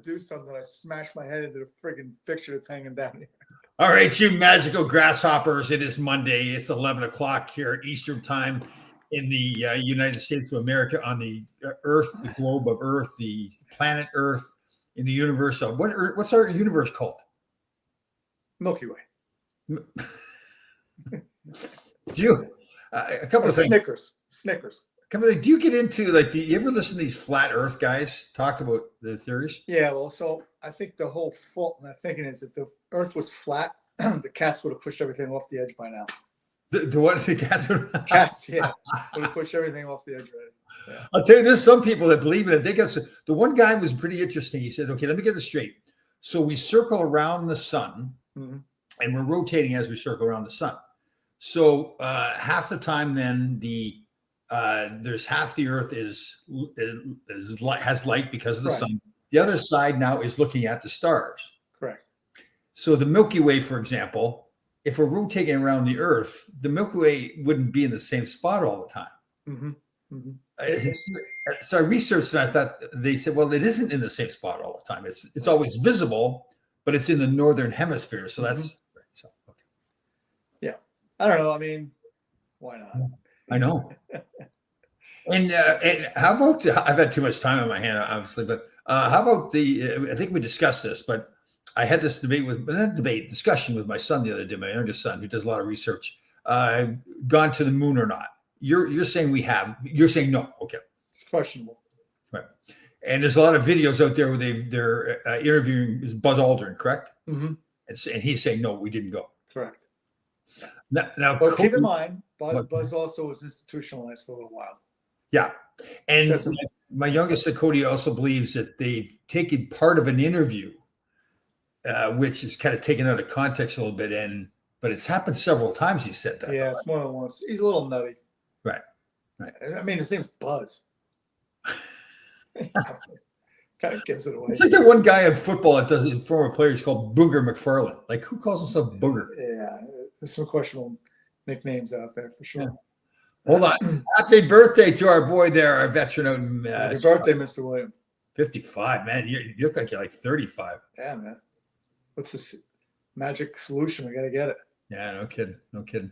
do something, I smash my head into the friggin' fixture that's hanging down here. All right, you magical grasshoppers. It is Monday. It's 11 o'clock here Eastern time in the United States of America, on the Earth, the globe of Earth, the planet Earth, in the universe of what's our universe called? Milky Way. Do you a couple of things? Snickers. Do you get into, like, do you ever listen to these flat Earth guys talk about the theories? Yeah, well, so I think the whole fault in that thinking is if the Earth was flat, the cats would have pushed everything off the edge by now. The what? The cats? Cats, yeah, would have pushed everything off the edge already. Yeah. I'll tell you, there's some people that believe in it. They got the one guy was pretty interesting. He said, "Okay, let me get this straight. So we circle around the sun, and we're rotating as we circle around the sun. So half the time, then there's half the Earth has light because of the sun. The other side now is looking at the stars. Correct. So the Milky Way, for example, if we're rotating around the Earth, the Milky Way wouldn't be in the same spot all the time. So I researched and I thought, they said, well, it isn't in the same spot all the time. It's always visible, but it's in the northern hemisphere. So that's okay. Yeah. I don't know. I mean, why not? I know. And how about, I've had too much time on my hand, obviously, but how about I think we discussed this, but I had this discussion with my son the other day, my youngest son, who does a lot of research, gone to the moon or not. You're saying we have, you're saying no. Okay. It's questionable. Right. And there's a lot of videos out there where they're interviewing Buzz Aldrin, correct? And he's saying, no, we didn't go. Correct. Now but keep in mind, Buzz also was institutionalized for a little while. Yeah. And my youngest son, Cody, also believes that they've taken part of an interview, which is kind of taken out of context a little bit. But it's happened several times. He said that. Yeah, it's more than once. He's a little nutty. Right. I mean, his name's Buzz. Kind of gives it away. It's like that one guy in football that does it, former players, called Booger McFarland. Like, who calls himself Booger? Yeah, there's some questionable nicknames out there for sure. Yeah. Hold on. Happy birthday to our boy there, our veteran out in happy birthday, Mr. William. 55, man. You look like you're like 35. Yeah, man. What's this magic solution? We got to get it. Yeah, no kidding.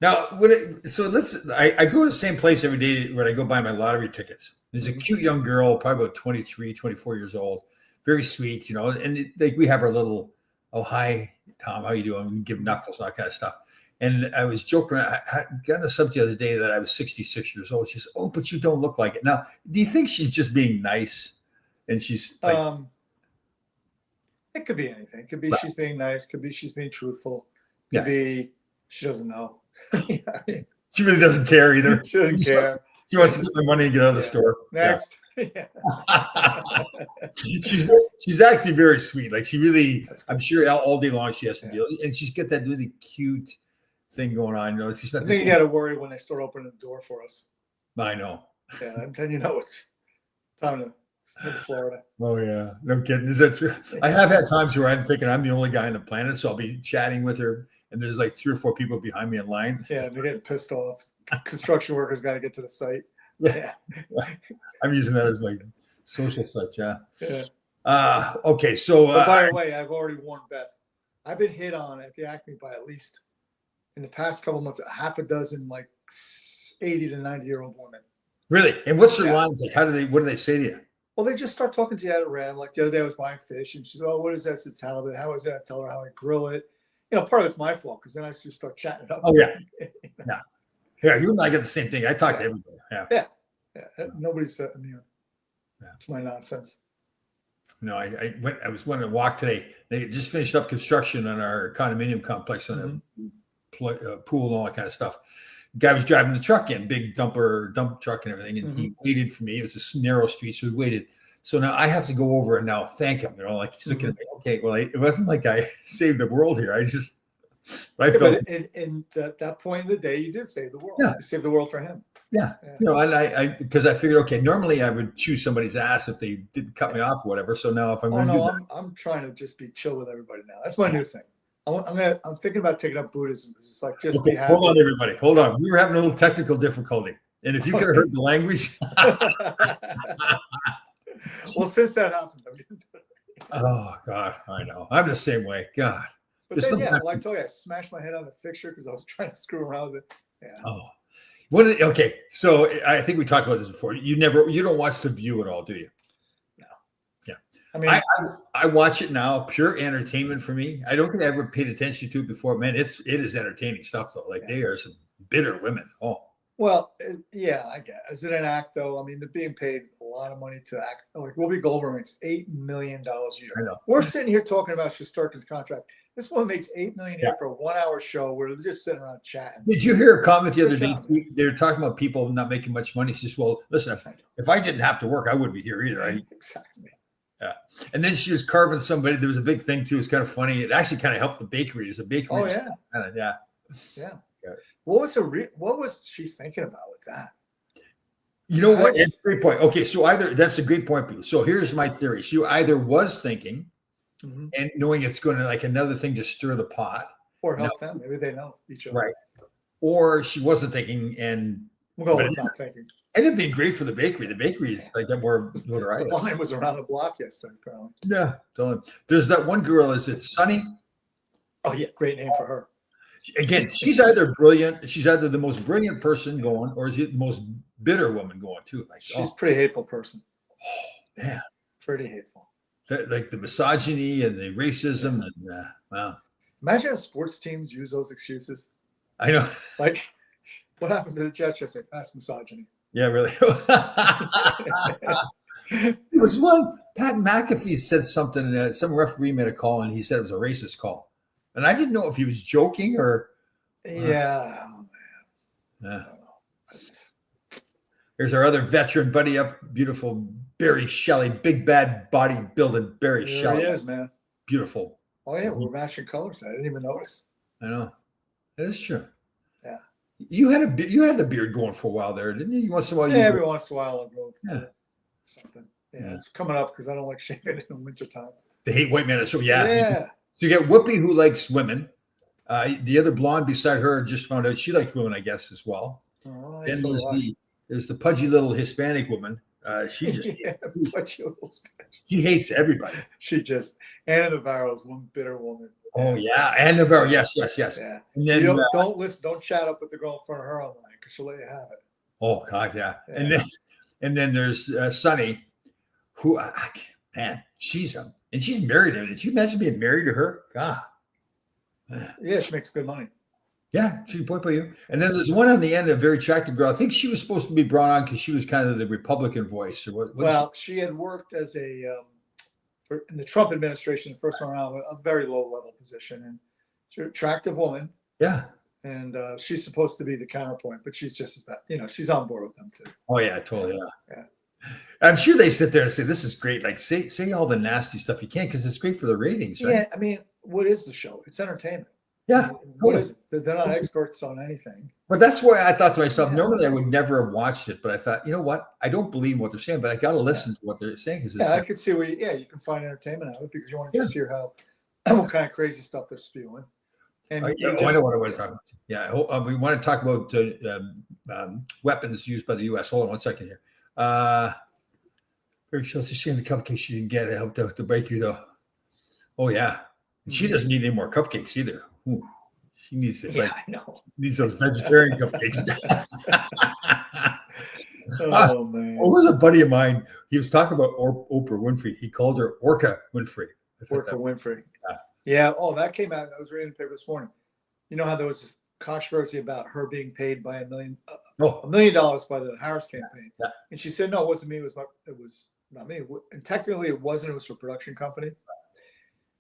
Now, I go to the same place every day when I go buy my lottery tickets. There's a cute young girl, probably about 23, 24 years old, very sweet, and we have our little, oh, hi, Tom, how you doing? We give knuckles, all that kind of stuff. And I was joking around. I got on the subject the other day that I was 66 years old. She says, oh, but you don't look like it. Now, do you think she's just being nice? And she's like, it could be anything. It could be she's being nice. Could be she's being truthful. Could be she doesn't know. She really doesn't care either. She doesn't care. She wants to get the money and get out of the store. Next. Yeah. She's actually very sweet. Like, she really, I'm sure all day long she has to deal, and she's got that really cute thing going on. She's not. I think you got to worry when they start opening the door for us. I know. Yeah, and then it's time to go to Florida. Oh yeah, no kidding. Is that true? I have had times where I'm thinking I'm the only guy on the planet, so I'll be chatting with her, and there's like 3 or 4 people behind me in line. Yeah, they're getting pissed off. Construction workers got to get to the site. Yeah. I'm using that as my social site. Yeah. Okay. So, by the way, I've already warned Beth. I've been hit on at the Acme by at least, in the past couple of months, a half a dozen like 80 to 90-year-old women. Really? And what's their lines like? What do they say to you? Well, they just start talking to you at random. Like the other day, I was buying fish, and she's, "Oh, what is this? It's halibut. How is that?" I tell her how I grill it. Part of it's my fault because then I just start chatting it up. Oh yeah. Yeah, you and I get the same thing. I talk to everybody. Yeah. Nobody's immune to my nonsense. No, I was wanting to walk today. They just finished up construction on our condominium complex on a pool and all that kind of stuff. The guy was driving the truck in, big dump truck and everything, and he waited for me. It was a narrow street, so we waited. So now I have to go over and now thank him. Like, he's looking at me. Okay, well, it wasn't like I saved the world here. But in that point in the day, you did save the world. Yeah. You saved the world for him. Yeah. And I because I figured, okay, normally I would chew somebody's ass if they didn't cut me off or whatever. So now if I'm going to do that, I'm trying to just be chill with everybody now. That's my new thing. I'm thinking about taking up Buddhism. It's like just be happy. Hold on, everybody. Hold on. We were having a little technical difficulty, and if you could have heard the language. Well, since that happened, Oh God, I know. I'm the same way. God. But There's then, yeah, sometimes like I told you, I smashed my head on the fixture because I was trying to screw around with it. Yeah. oh. Okay, so I think we talked about this before. You don't watch The View at all, do you? No. Yeah. I mean, I watch it now, pure entertainment for me. I don't think I ever paid attention to it before. Man, it is entertaining stuff though. Like they are some bitter women. Oh. well, yeah, I guess. Is it an act though? I mean, they're being paid a lot of money to act. Like Whoopi Goldberg makes $8 million a year. I know. We're sitting here talking about Shesterkin's contract. This one makes $8 million a year Yeah. for a 1 hour show where they're just sitting around chatting. Did you hear a comment the other Good day? job. They were talking about people not making much money. She says, well, listen, if I didn't have to work, I wouldn't be here either. Exactly. Yeah. And then she was carving somebody. There was a big thing too. It was kind of funny. It actually kind of helped the bakery. There's a bakery. Oh yeah. Yeah. Yeah. Yeah. What was she thinking about with that? You know what? It's a great point. Okay, so that's a great point. So here's my theory. She either was thinking and knowing it's going to like another thing to stir the pot. Or help them. Maybe they know each other. Right. Or she wasn't thinking and we'll go with not thinking. And it'd be great for the bakery. The bakery is like that more notoriety. The line was around the block yesterday, apparently. Yeah. There's that one girl, is it Sunny? Oh yeah, great name for her. Again, she's either brilliant, she's either the most brilliant person going, or is it the most bitter woman going too? Like she's a pretty hateful person. Oh man. Pretty hateful. Like the misogyny and the racism and wow. Imagine if sports teams use those excuses. I know. Like what happened to the Jets? I say that's misogyny. Yeah, really. There was one, Pat McAfee said something, some referee made a call and he said it was a racist call. And I didn't know if he was joking or. Yeah. Oh, man. Yeah. Here's our other veteran buddy up, beautiful Barry Shelley, big bad bodybuilding Barry Shelley. He is, man. Beautiful. Oh yeah, we're matching colors. I didn't even notice. I know. That is true. Yeah. You had the beard going for a while there, didn't you? Once in a while. Yeah, every once in a while I'll go something. Yeah, it's coming up because I don't like shaving in wintertime. They hate white men. So yeah. Yeah. So you get Whoopi, who likes women. The other blonde beside her just found out she likes women, I guess, as well. Oh, then there's the pudgy little Hispanic woman. She just pudgy little Spanish. She hates everybody. She just Ana Navarro is one bitter woman. Oh yeah, Ana Navarro. Yes. Yeah. And then don't listen. Don't chat up with the girl in front of her online because she'll let you have it. Oh God, yeah. And then there's Sunny, who man, she's married to him. Did you imagine being married to her? God. Yeah, she makes good money. Yeah, she can point by you. And then there's one on the end, a very attractive girl. I think she was supposed to be brought on because she was kind of the Republican voice. Or what well, she had worked as in the Trump administration, the first one around, a very low level position, and she's an attractive woman. Yeah. And she's supposed to be the counterpoint, but she's just about, she's on board with them too. Oh yeah, totally. Yeah. I'm sure they sit there and say, "This is great." Like say all the nasty stuff you can because it's great for the ratings, right? Yeah, I mean, what is the show? It's entertainment. Yeah. What is it? They're not experts on anything. But that's why I thought to myself, normally I would never have watched it, but I thought, you know what? I don't believe what they're saying, but I got to listen to what they're saying. I could see where you can find entertainment out of it because you want to just hear what kind of crazy stuff they're spewing. And I know what I want to talk about. Yeah, we want to talk about weapons used by the U.S. Hold on 1 second here. Very sure it's a shame the cupcakes she didn't get. It helped out the bakery though. Oh yeah, and she doesn't need any more cupcakes either. Ooh, she needs it. Yeah, I know. Needs those vegetarian cupcakes. Oh man. Well, was a buddy of mine. He was talking about Oprah Winfrey. He called her Orca Winfrey. Orca Winfrey. Yeah. Oh, that came out. I was reading the paper this morning. You know how there was this controversy about her being paid by $1 million by the Harris campaign, and she said, "No, it wasn't me. It was not me." And technically, it wasn't. It was her production company.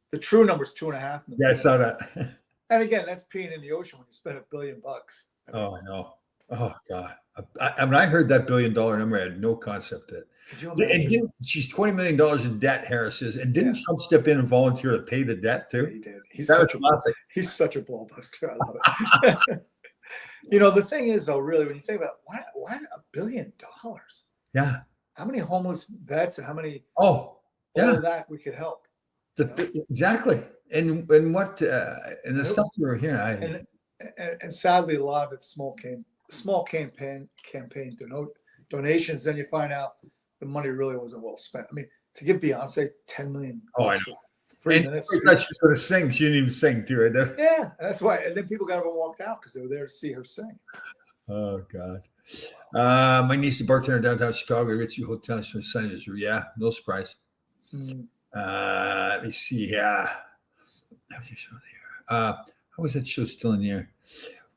The true number is $2.5 million. Yeah, I saw that. And again, that's peeing in the ocean when you spend $1 billion. Oh, I know. Oh God. When I heard that $1 billion number, I had no concept that. And she's $20 million in debt, Harris is. And didn't Trump step in and volunteer to pay the debt too? He did. He's such a ball buster. I love it. The thing is, though, really, when you think about why $1 billion? Yeah. How many homeless vets and how many all of that we could help? Exactly. And what and the stuff we were hearing, and sadly, a lot of it's small campaign donations. Then you find out the money really wasn't well spent. I mean, to give Beyonce 10 million. Oh, I know. For 3 minutes. She was going to sing. She didn't even sing, too, right there. Yeah, that's why. And then people got up and walked out because they were there to see her sing. Oh, God. My niece, the bartender downtown Chicago, Ritzy Hotel, from Senators. Yeah, no surprise. Let me see. Yeah. How is that show still in the air?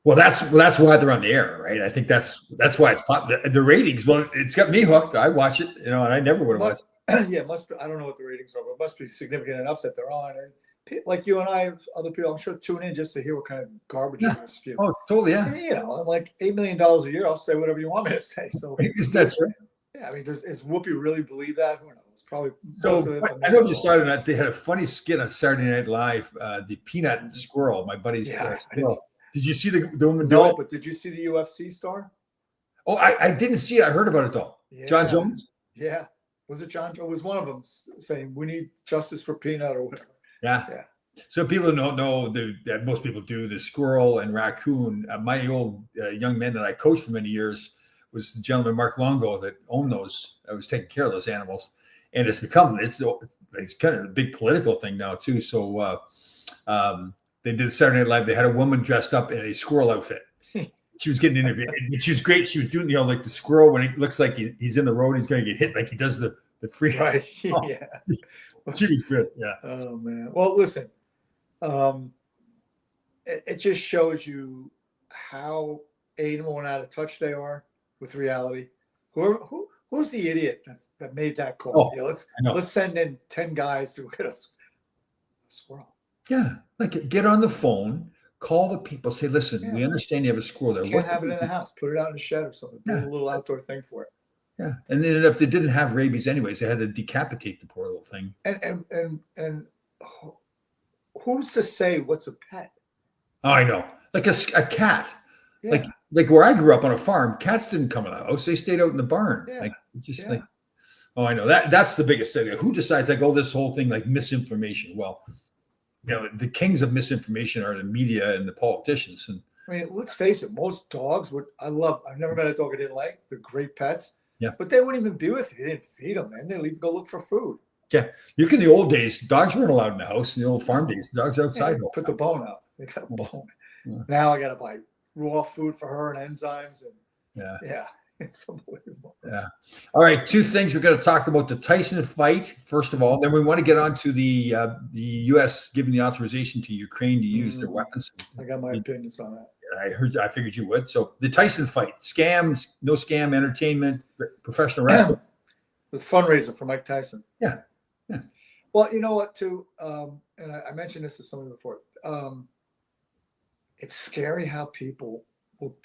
Well, that's why they're on the air, right? I think that's why it's pop. The ratings. Well, it's got me hooked. I watch it, and I never would have watched. Yeah, it must be. I don't know what the ratings are, but it must be significant enough that they're on. And like you and I, other people, I'm sure tune in just to hear what kind of garbage you're going to spew. Oh, totally, yeah. And, I'm like $8 million a year. I'll say whatever you want me to say. So that's right. Yeah, I mean, does Whoopi really believe that? Who knows? Probably. So I know if you saw it or not. They had a funny skit on Saturday Night Live. The Peanut Squirrel, my buddy's squirrel. Did you see the woman do it? No, but did you see the UFC star? Oh, I didn't see it. I heard about it though. Yeah. John Jones? Yeah. Was it John? It was one of them saying we need justice for Peanut or whatever. Yeah. So people don't know that most people do. The squirrel and raccoon. My old young man that I coached for many years was the gentleman Mark Longo that owned those. I was taking care of those animals, and it's kind of a big political thing now too. So they did Saturday Night Live. They had a woman dressed up in a squirrel outfit. She was getting interviewed. She was great. She was doing, like the squirrel when it looks like he's in the road, he's going to get hit like he does the free. Right. Oh, yeah. She was good. Yeah. Oh man. Well, listen. It just shows you how animal and out of touch they are with reality. Who's the idiot that made that call? Let's send in 10 guys to hit a squirrel. Yeah, like get on the phone, call the people, say, listen, we understand you have a squirrel there. You can't have it in the house. Put it out in the shed or something. Build a little outdoor thing for it. Yeah, and they ended up, they didn't have rabies anyways. They had to decapitate the poor little thing. And who's to say what's a pet? Oh, I know, like a cat. Yeah. Like where I grew up on a farm, cats didn't come in the house; they stayed out in the barn. Yeah. Like, oh, I know that's the biggest thing. Who decides like, oh, this whole thing like misinformation? Well, the kings of misinformation are the media and the politicians. And I mean, let's face it, most dogs I've never met a dog I didn't like. They're great pets. Yeah. But they wouldn't even be with you. You didn't feed them, man. They leave to go look for food. Yeah. In the old days, dogs weren't allowed in the house. In the old farm days, dogs outside. Yeah, put the bone out. They got a bone. Yeah. Now I got to buy raw food for her and enzymes. And yeah. It's unbelievable. Yeah. All right. Two things we're going to talk about: the Tyson fight, first of all. Then we want to get on to the U.S. giving the authorization to Ukraine to use their weapons. I got my opinions on that. I figured you would. So the Tyson fight: scams, no scam, entertainment, professional wrestling. The fundraiser for Mike Tyson. Yeah. Well, you know what? Too, and I mentioned this to somebody before. It's scary how people will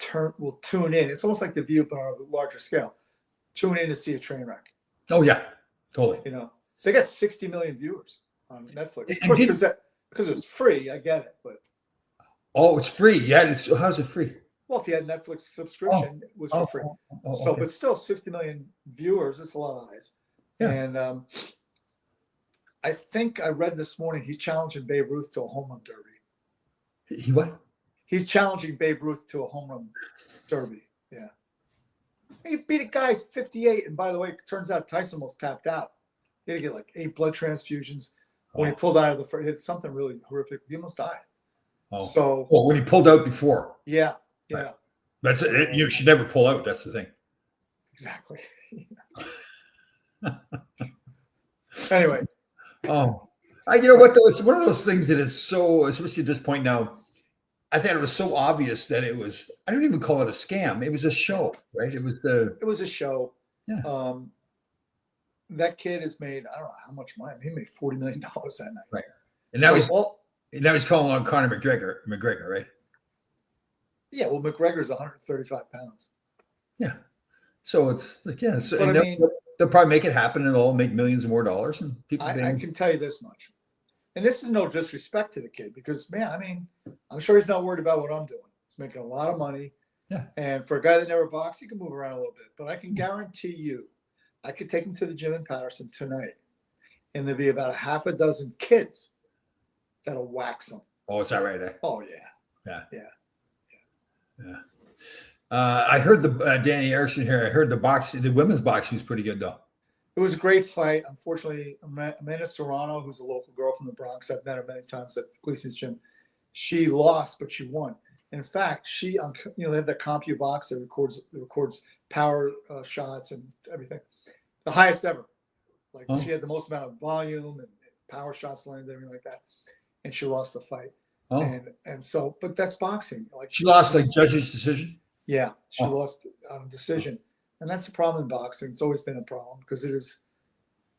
tune in. It's almost like The View, but on a larger scale. Tune in to see a train wreck. Oh yeah, totally. They got 60 million viewers on Netflix. Of course, because it's free. I get it, but it's free. Yeah, how's it free? Well, if you had Netflix subscription, it was for free. Okay. But still, 60 million viewers. That's a lot of eyes. Yeah. And I think I read this morning he's challenging Babe Ruth to a home run derby. He what? He's challenging Babe Ruth to a home run derby. Yeah. He beat a guy's 58. And by the way, it turns out Tyson almost tapped out. He had to get like 8 blood transfusions. When he pulled out of the first, it's something really horrific. He almost died. Oh. So. Well, when he pulled out before. Yeah. Yeah. Right. That's it. You should never pull out. That's the thing. Exactly. Anyway. Oh. You know what, though? It's one of those things that is so, especially at this point now, I thought it was so obvious that it was, I don't even call it a scam. It was a show, right? It was a show. Yeah. That kid has made, I don't know how much money. He made $40 million that night. Right. And now he's calling on Conor McGregor, right? Yeah. Well, McGregor's 135 pounds. Yeah. So it's like, yeah. So, but they'll probably make it happen and they'll make millions more dollars. And people. I can tell you this much. And this is no disrespect to the kid because, man, I mean, I'm sure he's not worried about what I'm doing. He's making a lot of money. Yeah. And for a guy that never boxed, he can move around a little bit. But I can guarantee you, I could take him to the gym in Patterson tonight, and there'll be about a half a dozen kids that'll wax him. Oh, is that right? Oh, yeah. Yeah. I heard the Danny Erickson here. I heard the women's boxing was pretty good, though. It was a great fight. Unfortunately, Amanda Serrano, who's a local girl from the Bronx, I've met her many times at the Gleason's gym. She lost, but she won. In fact, they have that CompuBox that records power shots and everything, the highest ever. Like she had the most amount of volume and power shots landed, everything like that, and she lost the fight. And so, but that's boxing. Like she lost like judge's decision. Yeah, she lost on decision, and that's the problem in boxing. It's always been a problem because it is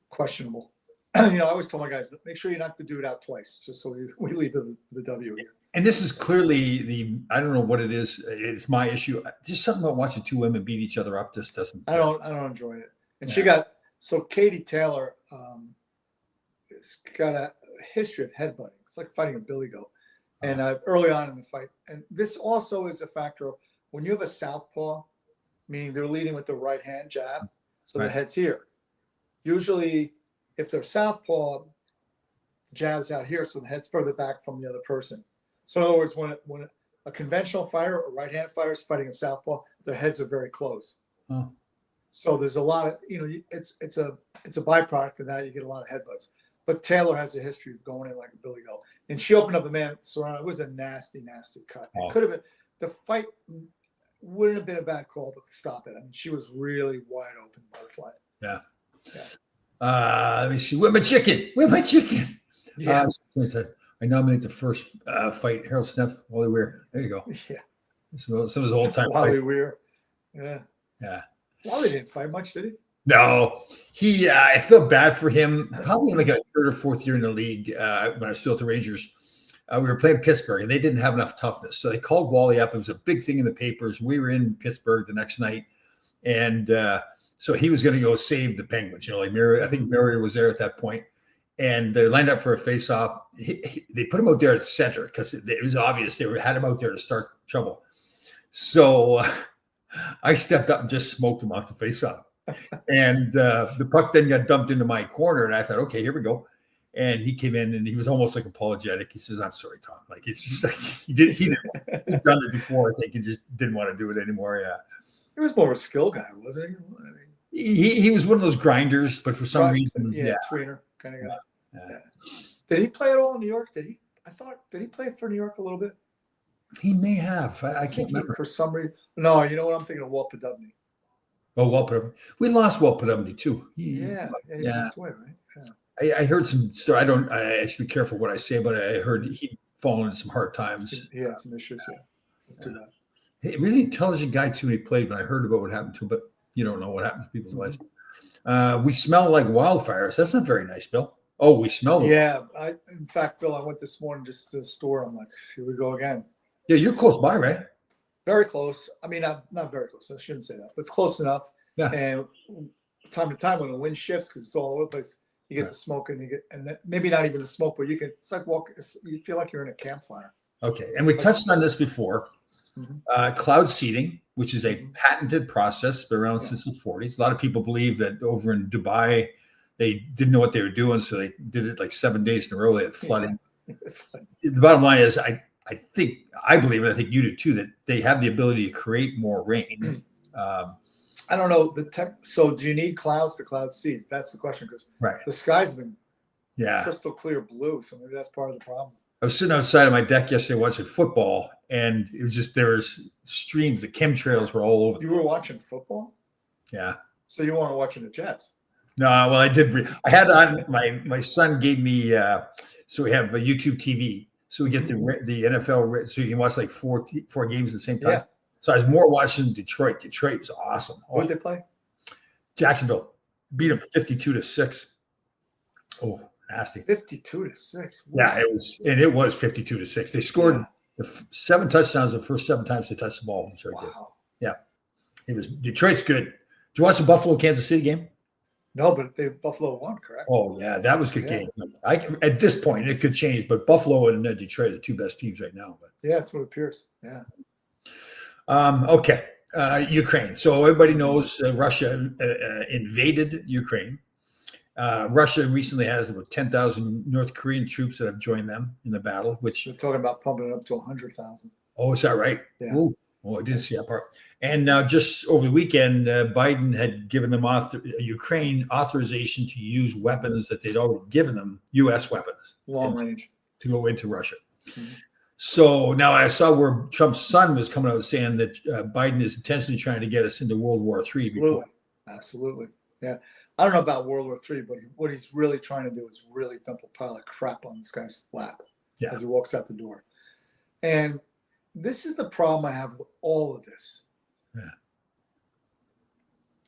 questionable. I always tell my guys, make sure you knock the dude out twice, just so we leave the W here. And this is clearly I don't know what it is. It's my issue. Just something about watching two women beat each other up just doesn't. I don't enjoy it. And so Katie Taylor has got a history of headbutting. It's like fighting a billy goat. And early on in the fight, and this also is a factor of when you have a southpaw, meaning they're leading with the right hand jab, so the head's here. Usually, if they're southpaw, the jab's out here, so the head's further back from the other person. So in other words, when a conventional fighter or right-hand fighter is fighting a southpaw, their heads are very close. So there's a lot of it's a byproduct of that. You get a lot of headbutts. But Taylor has a history of going in like a billy goat, and she opened up a man. Serrano. It was a nasty, nasty cut. It could have been the fight. Wouldn't have been a bad call to stop it. I mean, she was really wide open butterfly. Yeah. Let me see. Where's my chicken? Yeah. I nominate the first fight, Harold Sneff, Wally Weir. There you go. Yeah. Some of his old time Wally Weir. Yeah. Yeah. Wally didn't fight much, did he? No. I felt bad for him. Probably in like a third or fourth year in the league when I was still at the Rangers. We were playing Pittsburgh, and they didn't have enough toughness. So they called Wally up. It was a big thing in the papers. We were in Pittsburgh the next night, and so he was going to go save the Penguins. I think Murray was there at that point, and they lined up for a face-off. They put him out there at center because it was obvious they had him out there to start trouble. So I stepped up and just smoked him off the face-off. And the puck then got dumped into my corner, and I thought, okay, here we go. And he came in, and he was almost like apologetic. He says, "I'm sorry, Tom." Like it's just like he'd done it before. I think he just didn't want to do it anymore. Yeah, he was more of a skill guy, wasn't he? I mean, he was one of those grinders, but for some reason, tweener kind of guy. Yeah. Did he play at all in New York? Did he play for New York a little bit? He may have. I can't remember. For some reason. No, you know what? I'm thinking of Walt Podubny. Oh, Walt Podubny. We lost Walt Podubny too. He passed away, right? Yeah. I heard some story. I should be careful what I say, but I heard he'd fallen into some hard times. He had some issues. Yeah, let's do that. Hey, really intelligent guy too. When he played, but I heard about what happened to him. But you don't know what happened to people's lives. We smell like wildfires. That's not very nice, Bill. Oh, we smell them. Yeah. In fact, Bill, I went this morning just to the store. I'm like, here we go again. Yeah, you're close by, right? Very close. I mean, I'm not very close. I shouldn't say that, but it's close enough. Yeah. And time to time when the wind shifts, because it's all over the place, you get the smoke and maybe not even the smoke, but it's like you feel like you're in a campfire. Okay. And we touched on this before. Cloud seeding, which is a patented process, been around since the 40s. A lot of people believe that over in Dubai, they didn't know what they were doing, so they did it like 7 days in a row. They had flooding. The bottom line is, I believe, and I think you do too, that they have the ability to create more rain. I don't know so do you need clouds to cloud seed? That's the question, because the sky's been crystal clear blue, so maybe that's part of the problem. I was sitting outside of my deck yesterday watching football, and it was just there was streams. The chemtrails were all over. You were watching football? Yeah. So you weren't watching the Jets? No, well, I did. I had on my son gave me. So we have a YouTube TV. So we get the NFL, so you can watch like four games at the same time. Yeah. So I was more watching Detroit. Detroit was awesome. What did they play? Jacksonville beat them 52-6. Oh, nasty. 52-6. Yeah, it was 52-6. They scored 7 touchdowns the first 7 times they touched the ball. Detroit did. Yeah, it was Detroit's good. Did you watch the Buffalo Kansas City game? No, but Buffalo won, correct? Oh, yeah, that was a good game. At this point, it could change, but Buffalo and Detroit are the two best teams right now. But yeah, that's what it appears. Yeah. Okay. Ukraine. So everybody knows Russia invaded Ukraine. Russia recently has about 10,000 North Korean troops that have joined them in the battle, which they're talking about pumping it up to 100,000. Oh, is that right? Yeah. Ooh, Oh, I didn't see that part. And now, just over the weekend, Biden had given them Ukraine authorization to use weapons that they'd already given them, U.S. weapons, long range, to go into Russia. Mm-hmm. So now I saw where Trump's son was coming out saying that Biden is intentionally trying to get us into World War III. Absolutely. Yeah. I don't know about World War III, but what he's really trying to do is really dump a pile of crap on this guy's lap as he walks out the door. And this is the problem I have with all of this. Yeah.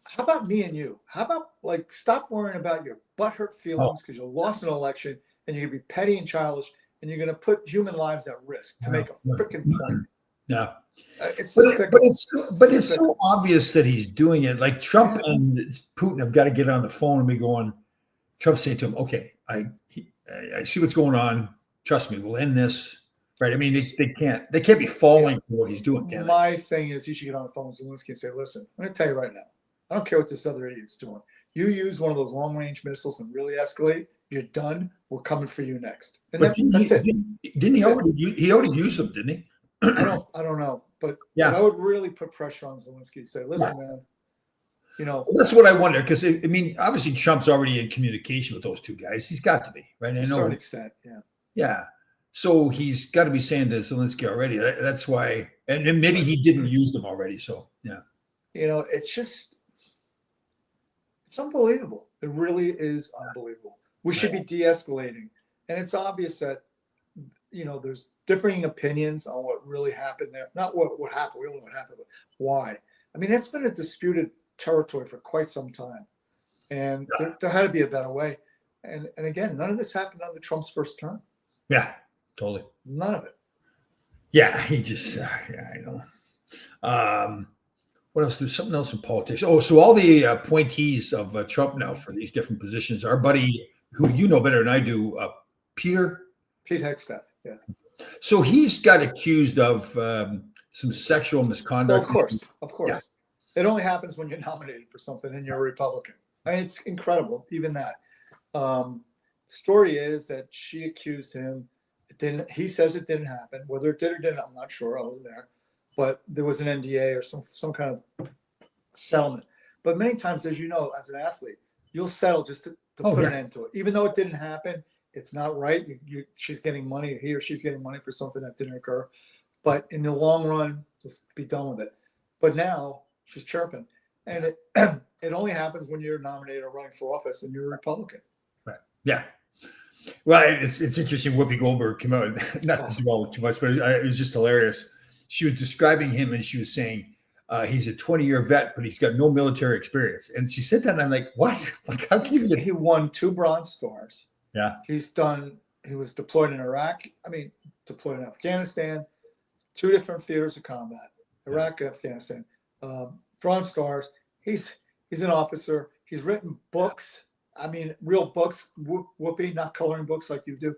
How about me and you? How about stop worrying about your butthurt feelings because you lost an election and you're going to be petty and childish and you're going to put human lives at risk to make a freaking point. Yeah. It's so obvious that he's doing it. Like Trump and Putin have got to get on the phone and be going, Trump saying to him, okay, I see what's going on. Trust me, we'll end this. Right. I mean, they can't be falling for what he's doing. My thing is, he should get on the phone with Zelensky and say, listen, I'm going to tell you right now, I don't care what this other idiot's doing. You use one of those long range missiles and really escalate, you're done. We're coming for you next. And that's it. Didn't he already? He already used them, didn't he? I don't know. But I would really put pressure on Zelensky to say, listen, man, Well, that's what I wonder. Because, I mean, obviously Trump's already in communication with those two guys. He's got to be, right? To a certain extent, yeah. Yeah. So he's got to be saying to Zelensky already. That's why, and maybe he didn't use them already. So yeah, it's unbelievable. It really is unbelievable. We should be de-escalating, and it's obvious that there's differing opinions on what really happened there. Not what happened. We don't know what happened, but why. I mean, that's been a disputed territory for quite some time, and there had to be a better way. And again, none of this happened under Trump's first term. Yeah. Totally. None of it. Yeah, he just, I know. What else? There's something else in politics. Oh, so all the appointees of Trump now for these different positions, our buddy, who you know better than I do, Pete Hegseth, yeah. So he's got accused of some sexual misconduct. Well, of course. Yeah. It only happens when you're nominated for something and you're a Republican. I mean, it's incredible, even that. The story is that she accused him. He says it didn't happen. Whether it did or didn't, I'm not sure. I wasn't there, but there was an NDA or some kind of settlement. But many times, as you know, as an athlete, you'll settle just to put an end to it, even though it didn't happen. It's not right. She's getting money. He or she's getting money for something that didn't occur. But in the long run, just be done with it. But now she's chirping, and it only happens when you're nominated or running for office and you're a Republican. Right. Yeah. Well, it's interesting. Whoopi Goldberg came out, not to dwell too much, but it was just hilarious. She was describing him and she was saying he's a 20-year vet, but he's got no military experience. And she said that, and I'm like, what? Like, how can you? He won 2 Bronze Stars. Yeah. He was deployed in Iraq. Deployed in Afghanistan, 2 different theaters of combat, Iraq, Afghanistan. Bronze Stars. He's an officer. He's written books. I mean, real books, Whoopi, not coloring books like you do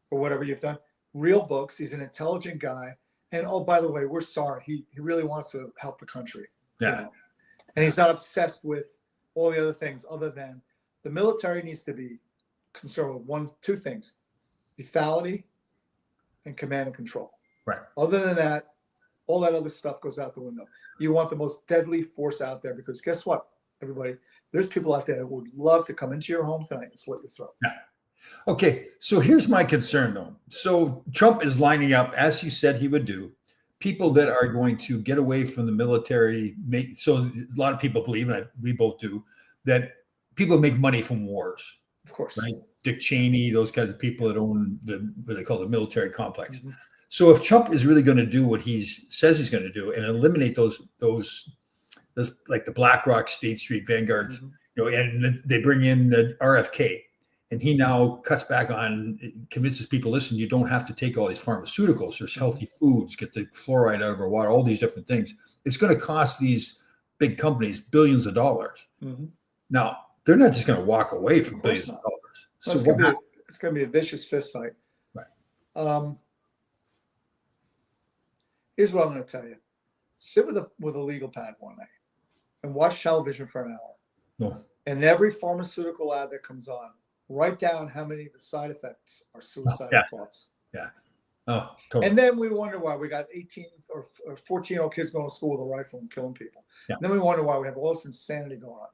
or whatever you've done. Real books. He's an intelligent guy. And, oh, by the way, we're sorry. He really wants to help the country. Yeah. And he's not obsessed with all the other things other than the military needs to be concerned with 2 things, lethality and command and control. Right. Other than that, all that other stuff goes out the window. You want the most deadly force out there because guess what, everybody? There's people out there that would love to come into your home tonight and slit your throat. Yeah. Okay, so here's my concern, though. So Trump is lining up, as he said he would do, people that are going to get away from the military. So a lot of people believe, and we both do, that people make money from wars. Of course. Right? Dick Cheney, those kinds of people that own what they call the military complex. Mm-hmm. So if Trump is really going to do what he says he's going to do and eliminate those like the BlackRock, State Street, Vanguards, and they bring in the RFK, and he now cuts back on, convinces people, listen, you don't have to take all these pharmaceuticals. There's healthy foods, get the fluoride out of our water, all these different things. It's going to cost these big companies billions of dollars. Mm-hmm. Now, they're not just going to walk away from billions of dollars. So it's going to be a vicious fist fight. Right. Here's what I'm going to tell you. Sit with a legal pad one night and watch television for an hour. No. And every pharmaceutical ad that comes on, write down how many of the side effects are suicidal thoughts. Yeah. Oh, totally. And then we wonder why we got 18 or 14-year-old kids going to school with a rifle and killing people. Yeah. Then we wonder why we have all this insanity going on.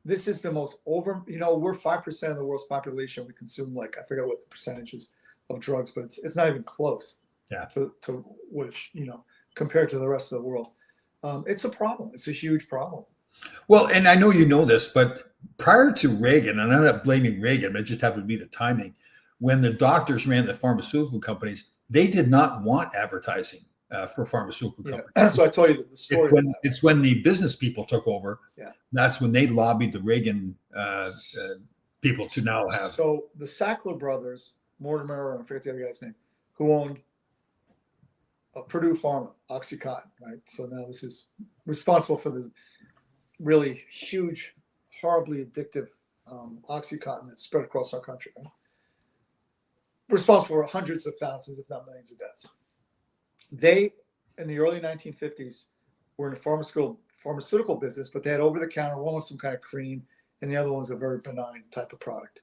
This is the most we're 5% of the world's population. We consume, like, I forget what the percentages of drugs, but it's not even close. Yeah. To which, compared to the rest of the world. It's a problem. It's a huge problem. Well, and I know you know this, but prior to Reagan, and I'm not blaming Reagan, but it just happened to be the timing, when the doctors ran the pharmaceutical companies, they did not want advertising for pharmaceutical companies. So I told you the story. It's when the business people took over. Yeah. That's when they lobbied the Reagan people to now have. So the Sackler brothers, Mortimer, I forget the other guy's name, who owned Purdue Pharma, OxyContin, right? So now this is responsible for the really huge, horribly addictive OxyContin that's spread across our country. Right? Responsible for hundreds of thousands, if not millions of deaths. They, in the early 1950s, were in the pharmaceutical business, but they had over-the-counter, one was some kind of cream, and the other one was a very benign type of product.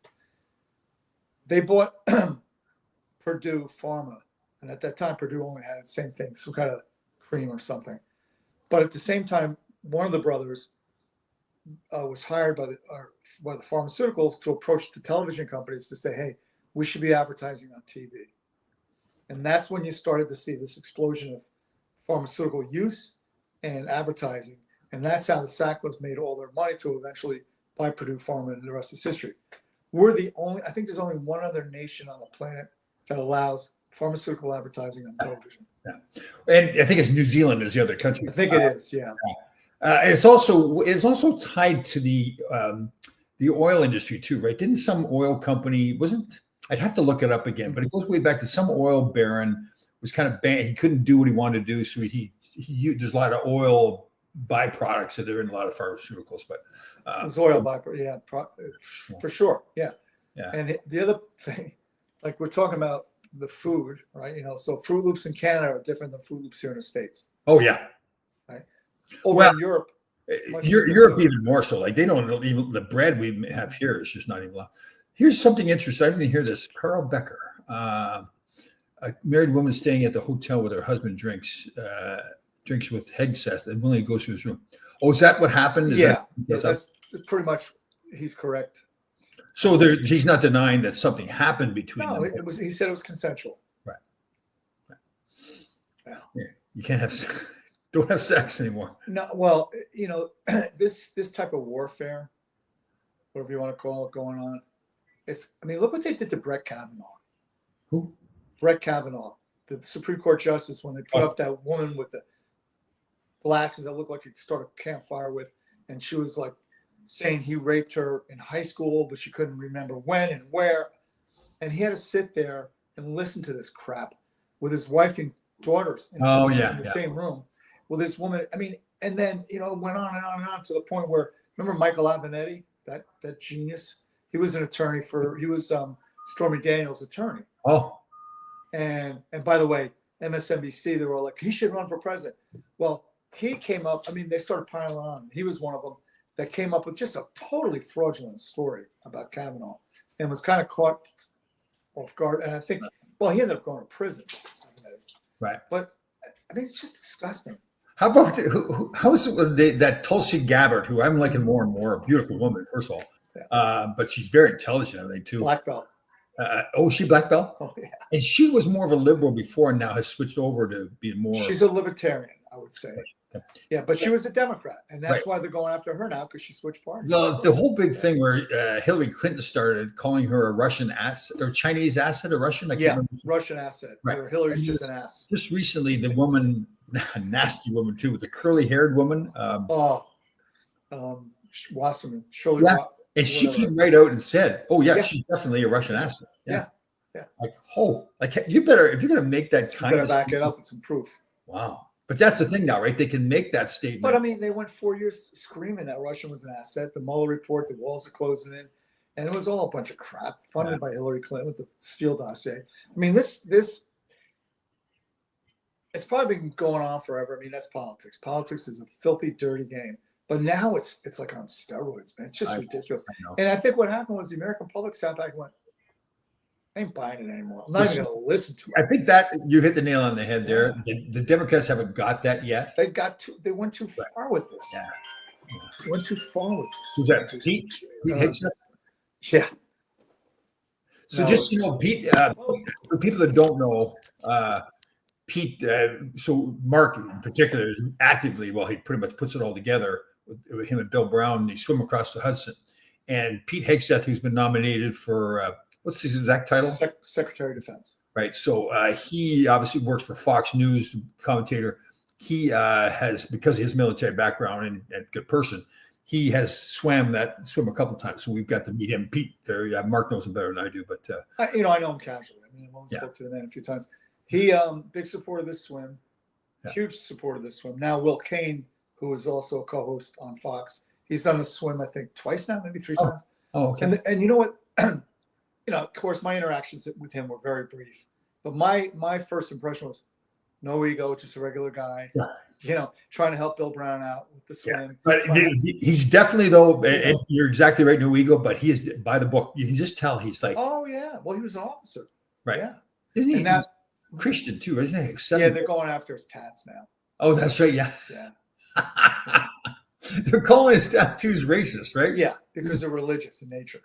They bought Purdue Pharma, and at that time, Purdue only had the same thing, some kind of cream or something. But at the same time, one of the brothers was hired by the pharmaceuticals to approach the television companies to say, hey, we should be advertising on TV. And that's when you started to see this explosion of pharmaceutical use and advertising. And that's how the Sacklers made all their money to eventually buy Purdue Pharma, and the rest is history. I think there's only one other nation on the planet that allows pharmaceutical advertising on television. Yeah. And I think it's New Zealand is the other country. I think it is, yeah. It's also tied to the oil industry too, right? Didn't some oil company I'd have to look it up again, but it goes way back to some oil baron was kind of banned. He couldn't do what he wanted to do, so there's a lot of oil byproducts that are in a lot of pharmaceuticals. But there's oil byproducts, yeah, for sure, yeah. Yeah. And the other thing, like we're talking about the food, right? So Fruit Loops in Canada are different than Fruit Loops here in the States. Oh yeah. Right. Over in Europe. Europe even more so. Like they don't even, the bread we have here is just not even allowed. Here's something interesting. I didn't hear this. Carl Becker, a married woman staying at the hotel with her husband drinks with Hegseth and Willie goes to his room. Oh, is that what happened? That's pretty much, he's correct. So he's not denying that something happened between them. No, he said it was consensual. Right. Yeah. You can't don't have sex anymore. No, well, this type of warfare, whatever you want to call it, going on. Look what they did to Brett Kavanaugh. Who? Brett Kavanaugh, the Supreme Court justice, when they put up that woman with the glasses that looked like you could start a campfire with, and she was like saying he raped her in high school, but she couldn't remember when and where. And he had to sit there and listen to this crap with his wife and daughters in the same room with this woman. And then, it went on and on and on to the point where, remember Michael Avenatti, that genius? He was an attorney he was Stormy Daniels' attorney. Oh. And by the way, MSNBC, they were all like, he should run for president. Well, he came up, they started piling on. He was one of them that came up with just a totally fraudulent story about Kavanaugh and was kind of caught off guard. And I think, he ended up going to prison. Right. But, it's just disgusting. How about how is it that Tulsi Gabbard, who I'm liking more and more, a beautiful woman, first of all, but she's very intelligent, I think, too. Black belt. She black belt? Oh, yeah. And she was more of a liberal before and now has switched over to being more. She's a libertarian, I would say. Yeah, but she was a Democrat. And that's why they're going after her now, because she switched parties. The whole big thing where Hillary Clinton started calling her a Russian asset or Chinese asset or Russian? Russian asset. Right. Where Hillary's just an ass. Just recently, the woman, a nasty woman too, with the curly-haired woman. Wasserman. Shirley and she came right out and said, she's definitely a Russian asset. Yeah. You better, if you're going to make that kind of back it up with some proof. Wow. But that's the thing now, right? They can make that statement. But they went 4 years screaming that Russia was an asset. The Mueller report, the walls are closing in. And it was all a bunch of crap funded by Hillary Clinton with the Steele dossier. This it's probably been going on forever. That's politics. Politics is a filthy, dirty game. But now it's like on steroids, man. It's just ridiculous. And I think what happened was the American public sat back and went, I ain't buying it anymore. I'm not even going to listen to I it. think that you hit the nail on the head there. The Democrats haven't got that yet. They went too far with this. Yeah. Went too far with this. Who's that? Pete Hegseth? Yeah. So just, Pete, for people that don't know, Pete, so Mark in particular is actively, well, he pretty much puts it all together with him and Bill Brown. They swim across the Hudson. And Pete Hegseth, who's been nominated for, what's his exact title? Secretary of Defense. Right. So he obviously works for Fox News, commentator. He has, because of his military background and good person, he has swam a couple of times. So we've got to meet him. Pete, Mark knows him better than I do, but I know him casually. I mean, I've only spoke to the man a few times. He big supporter of this swim, huge supporter of this swim. Now Will Cain, who is also a co-host on Fox, he's done the swim I think twice now, maybe 3 times. Oh, okay. And you know what? Of course, my interactions with him were very brief. But my first impression was no ego, just a regular guy. Trying to help Bill Brown out with the swim. Yeah. But he's definitely, though, and you're exactly right, no ego, but he is by the book. You can just tell he's like, oh, yeah. Well, he was an officer. Right. Yeah. Isn't he? He's Christian, too, isn't he? Yeah, they're going after his tats now. Oh, that's right. Yeah. Yeah. They're calling his tattoos racist, right? Yeah, because they're religious in nature.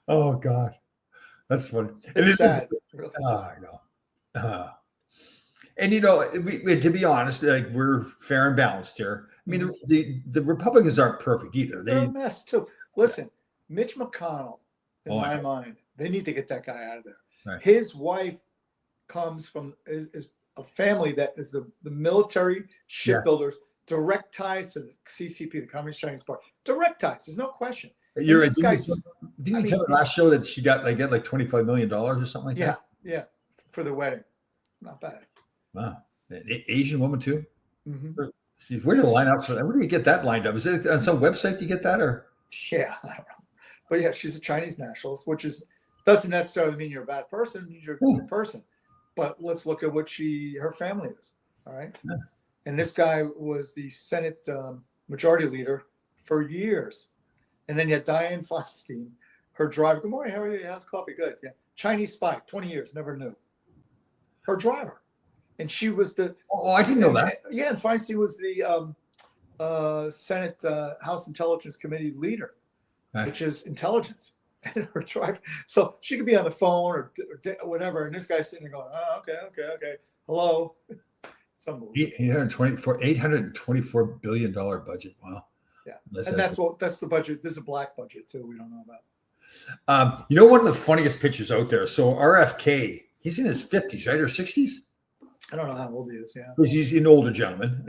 Oh, God. That's funny. It's sad. Really. I know. And to be honest, like, we're fair and balanced here. I mean, the Republicans aren't perfect either. They're a mess too. Listen, Mitch McConnell, in my mind, they need to get that guy out of there. Right. His wife comes from is a family that is the military shipbuilders, direct ties to the CCP, the Communist Chinese Party. Direct ties. There's no question. Didn't you tell me last show that she got like $25 million or something like that? Yeah, for the wedding. It's not bad. Wow. Asian woman too? Mm-hmm. See, where do you line up for that? Where do you get that lined up? Is it on some website you get that, or? Yeah, I don't know. But yeah, she's a Chinese nationalist, which doesn't necessarily mean you're a bad person. It means you're a good person. But let's look at what her family is. All right. Yeah. And this guy was the Senate majority leader for years. And then you had Dianne Feinstein, her driver. Good morning, how are you? How's coffee? Good. Yeah. Chinese spy, 20 years, never knew. Her driver. And she was the. Oh, I didn't know that. Yeah, and Feinstein was the Senate House Intelligence Committee leader, which is intelligence. And her driver. So she could be on the phone or whatever. And this guy's sitting there going, oh, okay. Hello. It's unbelievable. $824 billion budget. Wow. Yeah. And that's the budget. There's a black budget too. We don't know about. One of the funniest pictures out there. So RFK, he's in his 50s, right? Or 60s? I don't know how old he is. Yeah. Because he's an older gentleman,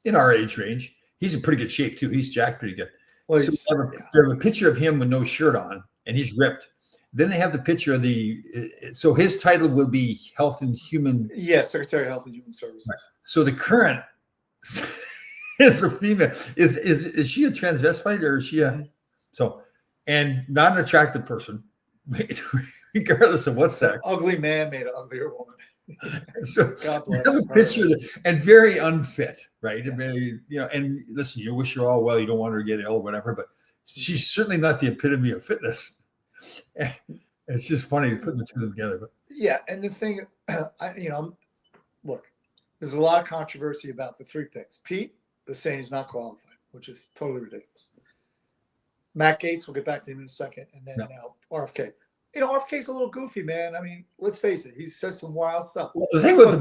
in our age range. He's in pretty good shape too. He's jacked pretty good. Well, so they have a picture of him with no shirt on, and he's ripped. Then they have the picture of so his title will be Health and Human. Yeah, Secretary of Health and Human Services. Right. So the current is a female. Is she a transvestite or is she and not an attractive person, regardless of what sex. Ugly man made an uglier woman. So God bless have a picture and very unfit, right? Yeah. And listen, you wish her all well. You don't want her to get ill or whatever, but she's certainly not the epitome of fitness. And it's just funny putting the two of them together. But yeah, and the thing, look, there's a lot of controversy about the 3 picks. Pete is saying he's not qualified, which is totally ridiculous. Matt Gaetz, we'll get back to him in a second, and then now RFK. RFK's a little goofy, man. I mean, let's face it, he says some wild stuff. Well, the thing with the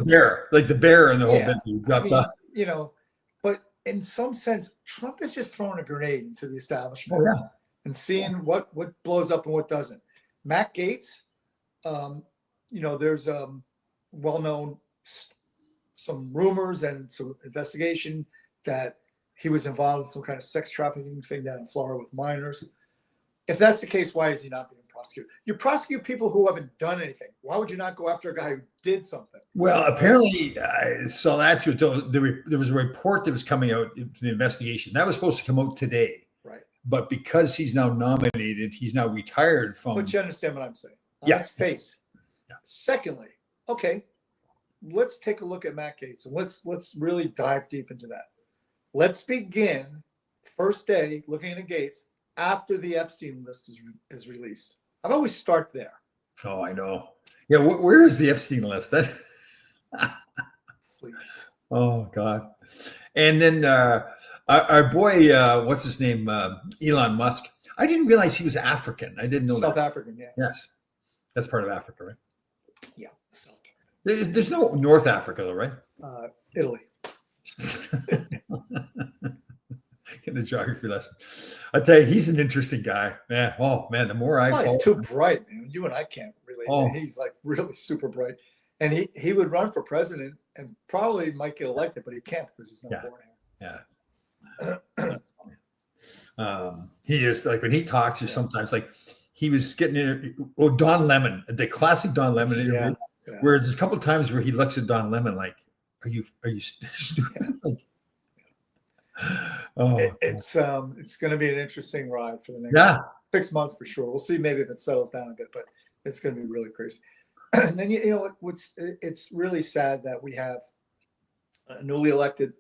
bear and the whole bit, but in some sense, Trump is just throwing a grenade into the establishment and seeing what blows up and what doesn't. Matt Gaetz, there's well-known some rumors and some investigation that he was involved in some kind of sex trafficking thing down in Florida with minors. If that's the case, why is he not being prosecuted? You prosecute people who haven't done anything. Why would you not go after a guy who did something? Well, apparently I saw that too. There was a report that was coming out in the investigation. That was supposed to come out today. Right. But because he's now nominated, he's now retired from. But you understand what I'm saying? Let's face. Yeah. Secondly, okay, let's take a look at Matt Gaetz and let's really dive deep into that. Let's begin first day looking at Gaetz after the Epstein list is released. How about we start there? Oh, I know. Yeah, where is the Epstein list? Please. Oh God. And then our boy, what's his name? Elon Musk. I didn't realize he was African. I didn't know South that. African, yeah. Yes, that's part of Africa, right? Yeah, South There's no North Africa, though, right? Italy. In the geography lesson, I tell you, he's an interesting guy, man. Oh man, the more I he's too bright, man. You and I can't relate. Oh. He's like really super bright, and he would run for president and probably might get elected, but he can't because he's not born here. Yeah, that's funny. He is like when he talks, or sometimes like he was getting in. Oh, Don Lemon, the classic Don Lemon interview, where there's a couple of times where he looks at Don Lemon like, "Are you stupid?" Like, it's going to be an interesting ride for the next 6 months for sure. We'll see maybe if it settles down a bit, but it's going to be really crazy. And then you know it's really sad that we have a newly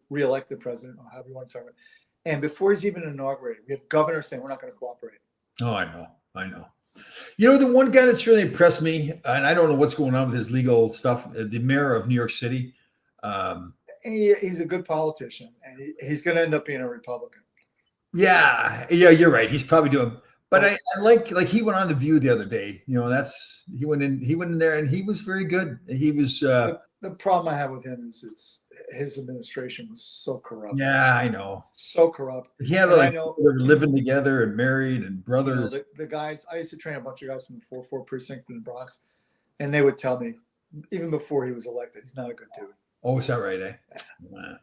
re-elected president, or however you want to term it, and before he's even inaugurated, we have governors saying we're not going to cooperate. Oh, I know. You know, the one guy that's really impressed me, and I don't know what's going on with his legal stuff, the mayor of New York City. He's a good politician, and he's going to end up being a Republican. Yeah, you're right. He's probably doing, but I like he went on The View the other day. You know, he went in there, and he was very good. He was. The problem I have with him is his administration was so corrupt. Yeah, I know. So corrupt. He had like they were living together and married and brothers. You know, the guys, I used to train a bunch of guys from the 4-4 precinct in the Bronx, and they would tell me, even before he was elected, he's not a good dude. Oh, is that right? Yeah.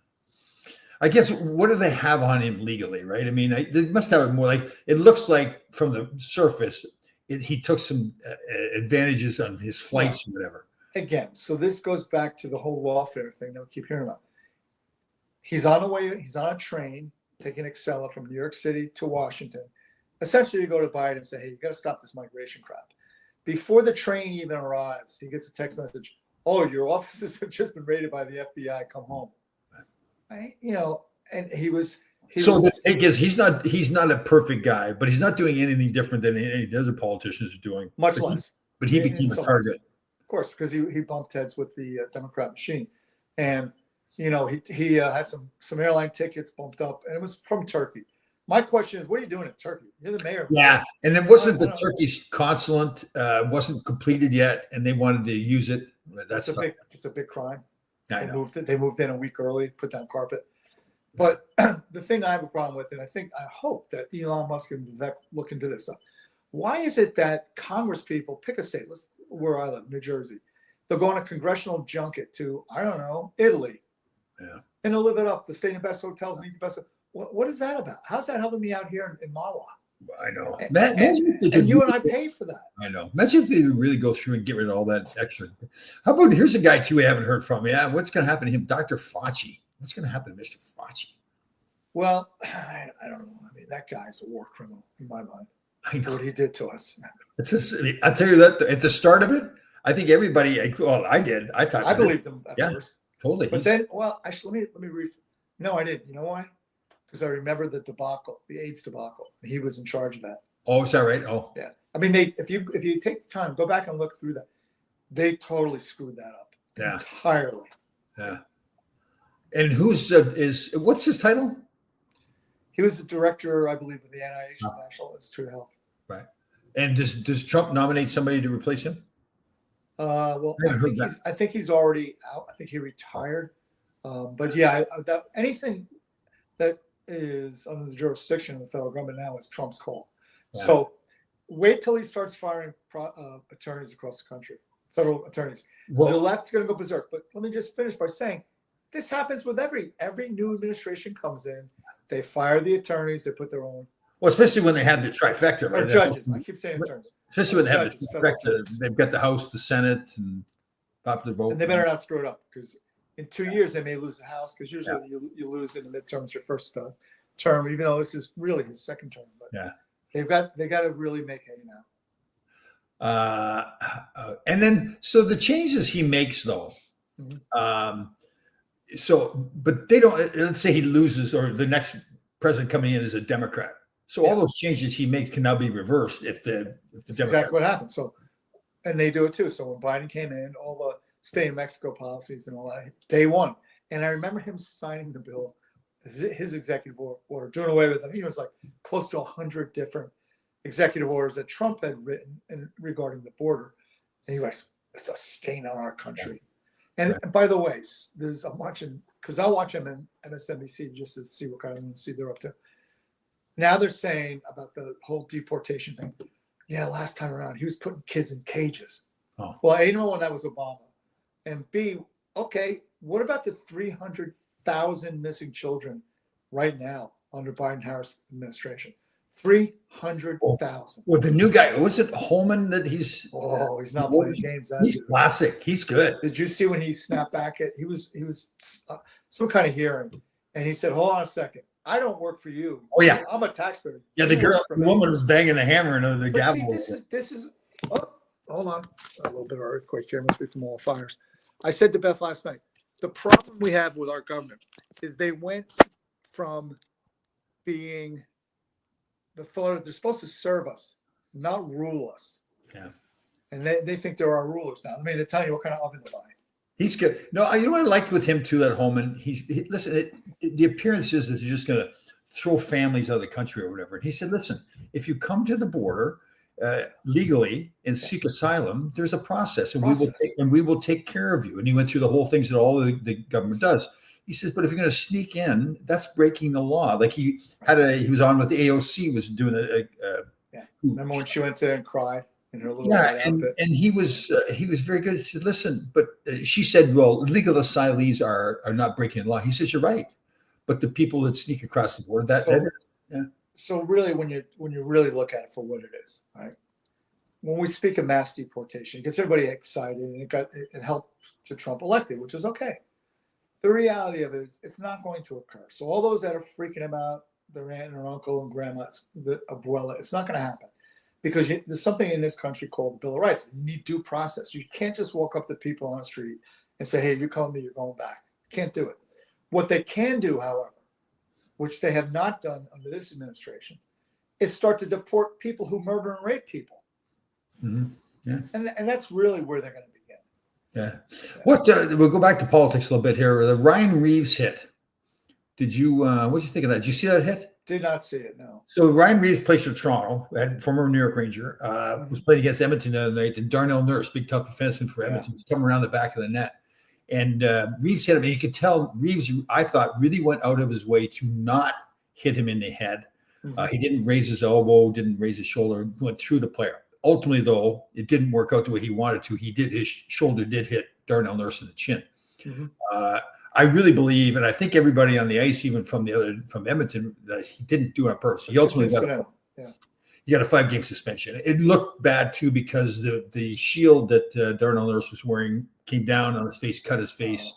I guess what do they have on him legally, right? I mean, they must have it more like it looks like from the surface, he took some advantages on his flights or whatever. Again, so this goes back to the whole lawfare thing that we keep hearing about. He's on a train taking Acela from New York City to Washington, essentially to go to Biden and say, hey, you got to stop this migration crap. Before the train even arrives, he gets a text message, oh, your offices have just been raided by the FBI, come home. Right? You know, and the thing is, he's not a perfect guy, but he's not doing anything different than any of the other politicians are doing. Much less. But he became a target. Of course, because he bumped heads with the Democrat machine. And, you know, he had some airline tickets bumped up, and it was from Turkey. My question is, what are you doing in Turkey? You're the mayor. Yeah, and then wasn't the Turkish consulate wasn't completed yet, and they wanted to use it. It's a big crime. They moved in a week early, put down carpet. But the thing I have a problem with, and I hope that Elon Musk and Vivek look into this stuff. Why is it that Congress people pick a state, where I live, New Jersey, they'll go on a congressional junket to, I don't know, Italy. Yeah. And they'll live it up. They stay in the best hotels and eat the best. What is that about? How's that helping me out here in Mahwah? I know. And you and I pay for that. I know. Imagine if they really go through and get rid of all that extra. How about, here's a guy too we haven't heard from. Yeah, what's going to happen to him? Dr. Fauci. What's going to happen to Mr. Fauci? Well, I don't know. I mean, that guy's a war criminal in my mind. I know what he did to us. It's just, I'll tell you that at the start of it, I think everybody, I did. I thought I believed him at first. Totally. But then, well, actually, let me no, I didn't. You know why? Because I remember the debacle, the AIDS debacle. He was in charge of that. Oh, is that right? Oh, yeah. I mean, if you take the time, go back and look through that. They totally screwed that up entirely. Yeah. And what's his title? He was the director, I believe, of the NIH, National Institute of Health. Right. And does Trump nominate somebody to replace him? Well, I think he's already out. I think he retired. But yeah, anything that is under the jurisdiction of the federal government now is Trump's call. Yeah. So wait till he starts firing attorneys across the country, federal attorneys. Well, the left's going to go berserk. But let me just finish by saying this happens with every new administration comes in. They fire the attorneys. They put their own. Well, especially when they have the trifecta, right? Or judges. I keep saying attorneys. Especially when they have the trifecta. They've got the House, the Senate, and popular vote. And they better not screw it up, because in 2 years they may lose the House, because usually you lose in the midterms your first term, even though this is really his second term. But they got to really make hay now. And then so the changes he makes though. Mm-hmm. But they don't. Let's say he loses, or the next president coming in is a Democrat. So all those changes he makes can now be reversed if the That's exactly what happens. So And they do it too. So when Biden came in, all the stay in Mexico policies and all that, day one. And I remember him signing the bill, his executive order, doing away with them. He was like close to 100 different executive orders that Trump had written regarding the border. And he was, it's a stain on our country. And by the way, I'm watching, because I'll watch them in MSNBC just to see what kind of see they're up to. Now they're saying about the whole deportation thing. Yeah, last time around, he was putting kids in cages. Oh. Well, A, number one, that was Obama. And B, okay, what about the 300,000 missing children right now under Biden-Harris administration? 300,000. Well, the new guy, was it Holman that he's? Oh, he's not playing games. He's classic. He's good. Did you see when he snapped back at? He was some kind of hearing, and he said, "Hold on a second. I don't work for you. Oh yeah, I'm a taxpayer." Yeah, the woman was banging the hammer and the gavel. See, this is. Oh, hold on, a little bit of earthquake here. Must be from all the fires. I said to Beth last night, the problem we have with our government is they went from being the thought of they're supposed to serve us, not rule us. Yeah. And they think they're our rulers now. I mean, they're telling you what kind of oven to buy. He's good. No, you know what I liked with him too, that Holman. Listen, the appearance is that he's just going to throw families out of the country or whatever. And he said, listen, if you come to the border legally and seek asylum, there's a process, and we will take care of you. And he went through the whole things that all the government does. He says, but if you're going to sneak in, that's breaking the law. Like he was on with the AOC, was doing Remember when she went there and cried in her little and he was very good. He said, listen, but she said, well, legal asylees are not breaking the law. He says, you're right, but the people that sneak across the border, So really, when you really look at it for what it is, right? When we speak of mass deportation, it gets everybody excited, and it helped to Trump elected, which is okay. The reality of it is it's not going to occur. So all those that are freaking about their aunt and their uncle and grandma, the abuela, it's not going to happen, because there's something in this country called the Bill of Rights. You need due process. You can't just walk up to people on the street and say, hey, you come to me, you're going back. You can't do it. What they can do, however, which they have not done under this administration, is start to deport people who murder and rape people. Mm-hmm. Yeah. And that's really where they're going to begin. Yeah. What we'll go back to politics a little bit here. The Ryan Reeves hit. Did you what did you think of that? Did you see that hit? Did not see it, no. So Ryan Reeves plays for Toronto, former New York Ranger, was playing against Edmonton the other night, and Darnell Nurse, big tough defenseman for Edmonton, was coming around the back of the net. And Reeves hit him, and you could tell Reeves, I thought, really went out of his way to not hit him in the head. Mm-hmm. He didn't raise his elbow, didn't raise his shoulder, went through the player. Ultimately, though, it didn't work out the way he wanted to. His shoulder did hit Darnell Nurse in the chin. Mm-hmm. I really believe, and I think everybody on the ice, even from Edmonton, that he didn't do it on purpose. He ultimately got a 5-game suspension. It looked bad too, because the shield that Darnell Nurse was wearing came down on his face, cut his face.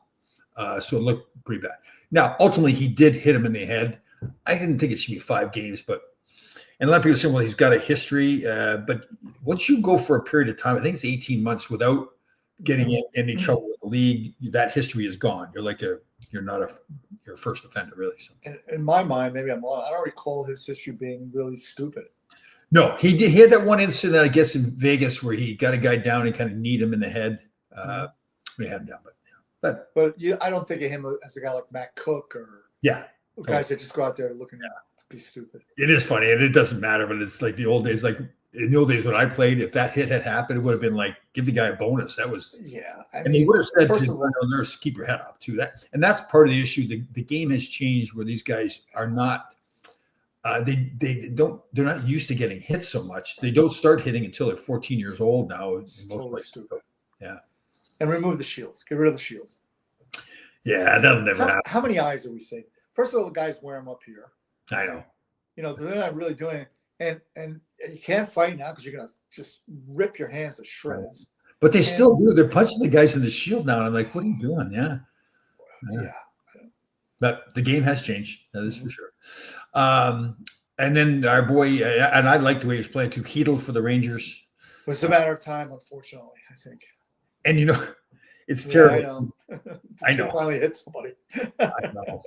So it looked pretty bad. Now, ultimately, he did hit him in the head. I didn't think it should be 5 games, and a lot of people say, well, he's got a history. But once you go for a period of time, I think it's 18 months without getting in any trouble with the league, that history is gone. You're a first offender, really. So. In my mind, maybe I'm wrong, I don't recall his history being really stupid. No, he did. He had that one incident, I guess, in Vegas where he got a guy down and kind of kneed him in the head. He had him down, but I don't think of him as a guy like Matt Cook or guys that just go out there looking to be stupid. It is funny, and it doesn't matter, but it's like the old days. Like in the old days when I played, if that hit had happened, it would have been like, give the guy a bonus. That was and they would have said to Darnell Nurse, keep your head up too. And that's part of the issue. The game has changed where these guys are not. They're not used to getting hit so much. They don't start hitting until they're 14 years old now. It's totally stupid. Yeah. And remove the shields. Get rid of the shields. Yeah, that'll never happen. How many eyes are we seeing? First of all, the guys wear them up here. I know. They're not really doing it. And you can't fight now because you're going to just rip your hands to shreds. But they still do. They're punching the guys in the shield now. And I'm like, what are you doing? Yeah. But the game has changed. That is for sure. And then our boy, and I like the way he was playing too, Keedle for the Rangers. It was a matter of time, unfortunately, I think. And it's terrible. I know. Finally hit somebody. I know.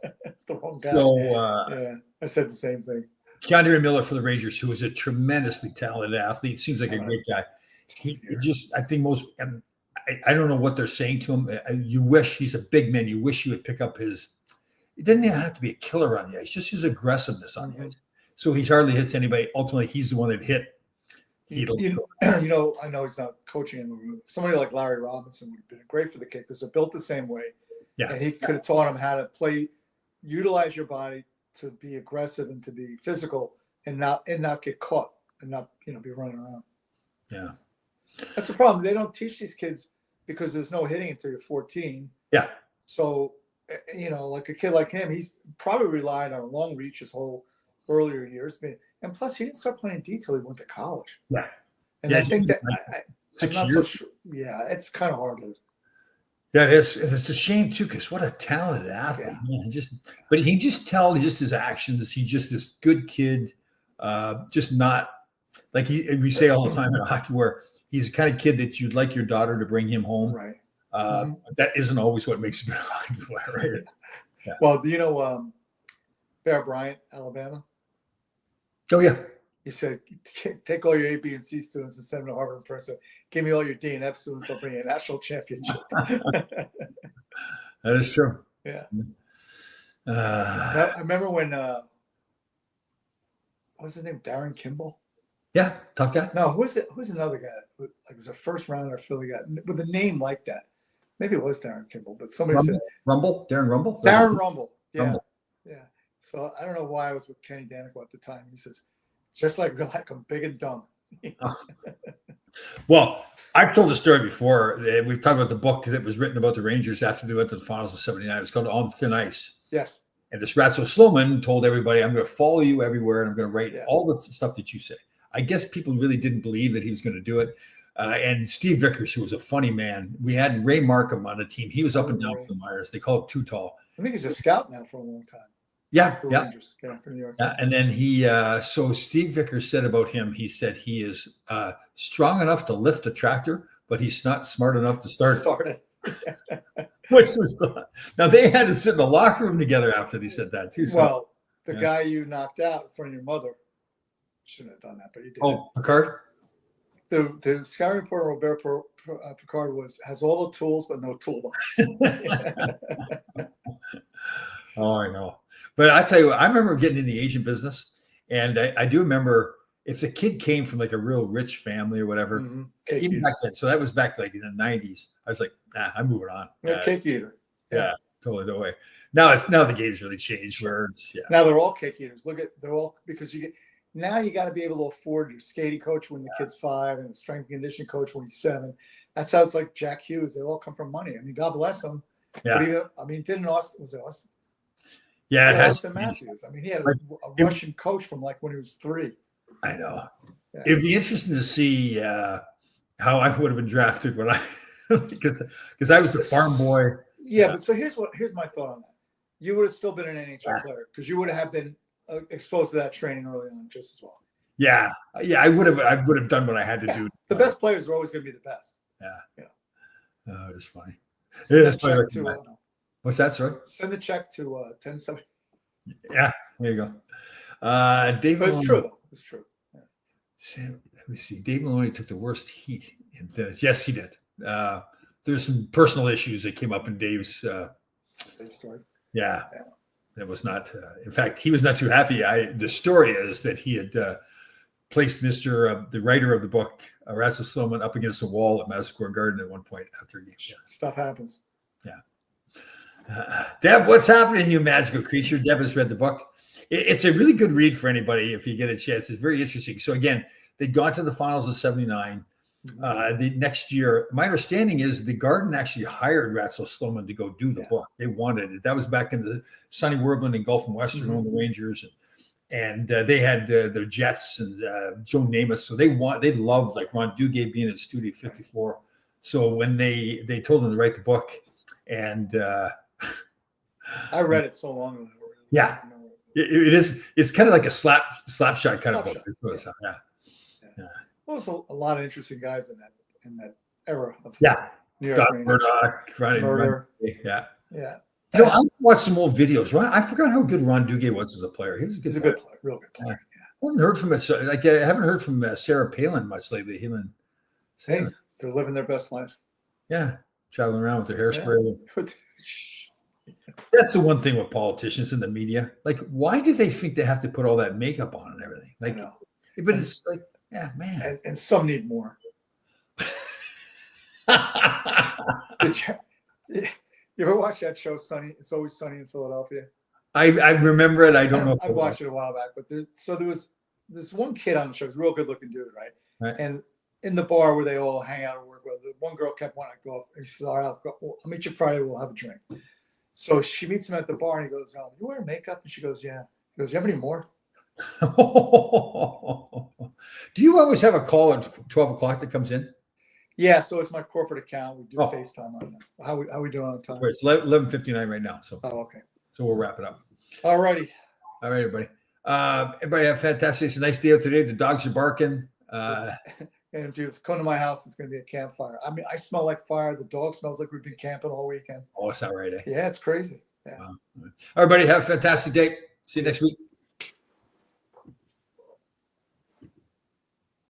The wrong guy. So, I said the same thing. Keandre Miller for the Rangers, who is a tremendously talented athlete, seems like a great guy. I think most, and I don't know what they're saying to him. You wish, he's a big man. You wish he would pick up his, it doesn't even have to be a killer on the ice, just his aggressiveness on the ice. So he hardly hits anybody. Ultimately, he's the one that hit. I know he's not coaching him. Somebody like Larry Robinson would have been great for the kid because they're built the same way. Yeah. And he could have taught him how to utilize your body to be aggressive and to be physical and not get caught and not, be running around. Yeah. That's the problem. They don't teach these kids because there's no hitting until you're 14. Yeah. So, like a kid like him, he's probably relied on long reach his whole earlier years. And plus, he didn't start playing D till he went to college. Yeah. And I think that I'm not so years. sure. Yeah, it's kind of hard. Yeah, it is. It's a shame too, because what a talented athlete, man. But he just tell just his actions. He's just this good kid. Just not like we say all the time in hockey, where he's the kind of kid that you'd like your daughter to bring him home. Right. But that isn't always what makes a good hockey player, right? Yeah. Well, do you know Bear Bryant, Alabama? Oh yeah. He said, "Take all your A, B, and C students and send them to Harvard and Princeton. Give me all your D and F students. I'll bring you a national championship." That is true. Yeah. I remember when what's his name? Darren Kimball. Yeah, tough guy. No, who's another guy? Like was a first rounder Philly guy with a name like that. Maybe it was Darren Kimball, but somebody said Darren Rumble. Darren Rumble. Yeah, Rumble. Yeah. So I don't know why I was with Kenny Danico at the time. He says, "Just like I'm big and dumb." Well, I've told the story before. We've talked about the book that was written about the Rangers after they went to the finals of '79. It's called On Thin Ice. Yes. And this Ratso Sloman told everybody, "I'm going to follow you everywhere, and I'm going to write all the stuff that you say." I guess people really didn't believe that he was going to do it. And Steve Vickers, who was a funny man, we had Ray Markham on the team. He was up and down for the Myers. They call him Too Tall. I think he's a scout now for a long time. Yeah, Rangers. Yeah, for New York. Yeah, and then so Steve Vickers said about him, he said he is strong enough to lift a tractor, but he's not smart enough to start it. Which was now they had to sit in the locker room together after they said that too. So, well, the guy you knocked out in front of your mother shouldn't have done that, but he did. Oh, Picard. The scouting reporter Robert Picard has all the tools but no toolbox. Oh, I know. But I tell you what, I remember getting in the agent business, and I do remember if the kid came from like a real rich family or whatever, even back then. So that was back like in the 90s. I was like, nah, I'm moving on. Cake eater. Yeah, totally no way. Now the game's really changed. Where it's now they're all cake eaters. They're all because now you got to be able to afford your skating coach when the kid's 5 and the strength and conditioning coach when he's 7. That's how it's like Jack Hughes. They all come from money. I mean, God bless him. Yeah. But didn't Austin? Was it Austin? Yeah, it has. Austin Matthews. I mean, he had a Russian coach from like when he was 3. I know. Yeah. It'd be interesting to see how I would have been drafted when I because I was the farm boy. Yeah, but so here's my thought on that. You would have still been an NHL player because you would have been exposed to that training early on just as well. Yeah, I would have done what I had to do. The best players are always going to be the best. Yeah. Oh, it's funny. What's that, sorry? Send a check to 1070. Yeah, there you go. Dave but it's Maloney, true, though. It's true. Yeah. Let me see. Dave Maloney took the worst heat in tennis. Yes, he did. There's some personal issues that came up in Dave's story. Yeah. It was not. In fact, he was not too happy. The story is that he had placed the writer of the book, Ratso Sloman, up against the wall at Madison Square Garden at one point after a game. Yeah. Stuff happens. Yeah. Deb, what's happening, you magical creature? Deb has read the book. It's a really good read for anybody if you get a chance. It's very interesting. So again, they'd gone to the finals of '79. The next year, my understanding is the Garden actually hired Ratso Sloman to go do the book. They wanted it. That was back in the Sonny Werblin and Gulf and Western owned the Rangers, and they had the Jets and Joe Namath. So they loved like Ron Duguay being in Studio 54. So when they told him to write the book, and I read it so long ago. Yeah, it is. It's kind of like a slap shot kind of book. Yeah. Well, there's a lot of interesting guys in that era of New York Murdoch, Murder. Yeah. I watched some old videos. I forgot how good Ron Duguay was as a player. He was a good player, real good player. I haven't heard from it. I haven't heard from Sarah Palin much lately. Him and Hey, they're living their best life. Yeah, traveling around with their hairspray. Yeah. That's the one thing with politicians and the media. Like, why do they think they have to put all that makeup on and everything? Like, but it's like, yeah, man. And some need more. You ever watch that show, Sunny? It's Always Sunny in Philadelphia. I remember it. I don't know. I watched it a while back, but there was this one kid on the show, was a real good looking dude, right? And in the bar where they all hang out and work with, the one girl kept wanting to go up, and she said, "All right, I'll meet you Friday. We'll have a drink." So she meets him at the bar, and he goes, "You wear makeup?" And she goes, "Yeah." He goes, "You have any more?" Do you always have a call at 12 o'clock that comes in? Yeah, so it's my corporate account. We do FaceTime on that. How we doing on time? It's 11:59 right now. So okay. So we'll wrap it up. All righty. All right, everybody. Everybody have fantastic. It's a nice day out today. The dogs are barking. And if you come to my house, it's going to be a campfire. I mean, I smell like fire. The dog smells like we've been camping all weekend. Oh, it's not right, eh? Yeah, it's crazy. Yeah. Wow. Everybody have a fantastic day. See you next week.